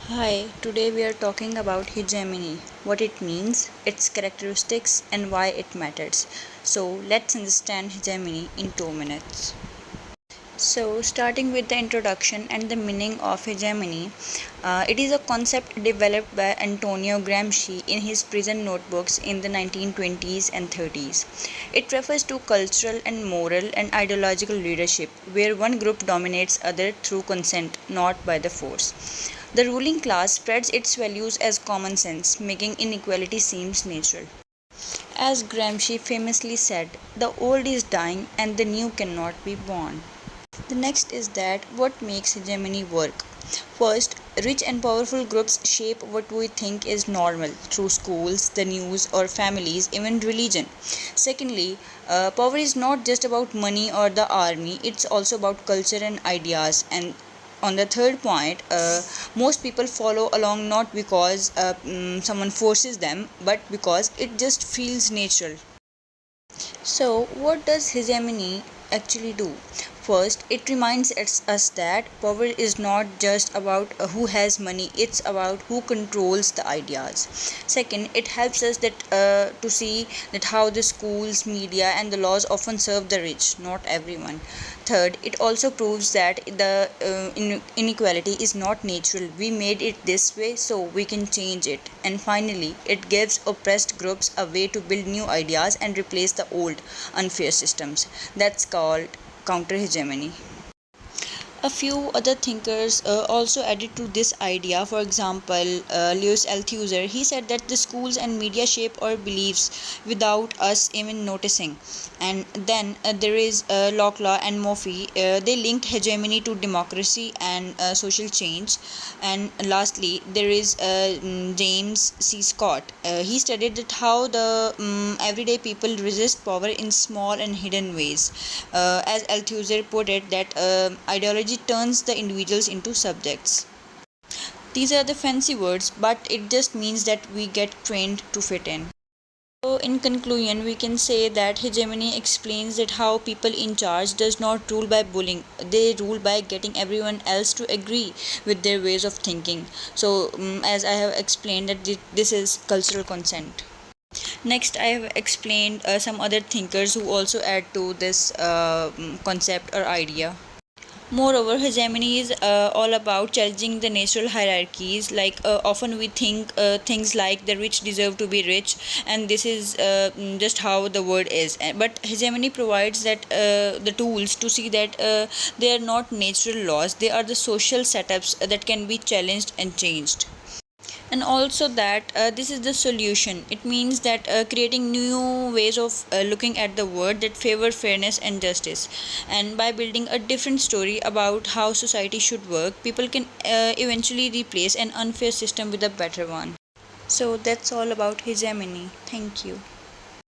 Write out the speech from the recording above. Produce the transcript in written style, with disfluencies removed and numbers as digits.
Hi, today we are talking about hegemony, what it means, its characteristics, and why it matters. So, let's understand hegemony in 2 minutes. So, starting with the introduction and the meaning of hegemony, it is a concept developed by Antonio Gramsci in his prison notebooks in the 1920s and 30s. It refers to cultural and moral and ideological leadership, where one group dominates other through consent, not by the force. The ruling class spreads its values as common sense, making inequality seems natural. As Gramsci famously said, the old is dying and the new cannot be born. The next is that what makes hegemony work. First, rich and powerful groups shape what we think is normal through schools, the news, or families, even religion. Secondly, power is not just about money or the army, it's also about culture and ideas. And on the third point, most people follow along not because someone forces them, but because it just feels natural. So, what does hegemony actually do? First, it reminds us that power is not just about who has money; it's about who controls the ideas. Second, it helps us to see that how the schools, media, and the laws often serve the rich, not everyone. Third, it also proves that the inequality is not natural. We made it this way, so we can change it. And finally, it gives oppressed groups a way to build new ideas and replace the old, unfair systems. That's called counter hegemony. A few other thinkers also added to this idea. For example, Louis Althusser, he said that the schools and media shape our beliefs without us even noticing. And then there is Locke and Murphy. They linked hegemony to democracy and social change. And lastly, there is James C. Scott. He studied that how the everyday people resist power in small and hidden ways. As Althusser put it, that ideology turns the individuals into subjects. These are the fancy words, but it just means that we get trained to fit in. So, in conclusion, we can say that hegemony explains that how people in charge does not rule by bullying; they rule by getting everyone else to agree with their ways of thinking. So, as I have explained, that this is cultural consent. Next, I have explained some other thinkers who also add to this concept or idea. Moreover, hegemony is all about challenging the natural hierarchies. Like often we think things like the rich deserve to be rich, and this is just how the word is. But hegemony provides that the tools to see that they are not natural laws; they are the social setups that can be challenged and changed. And also that this is the solution. It means that creating new ways of looking at the world that favor fairness and justice, and by building a different story about how society should work, people can eventually replace an unfair system with a better one. So that's all about hegemony. Thank you.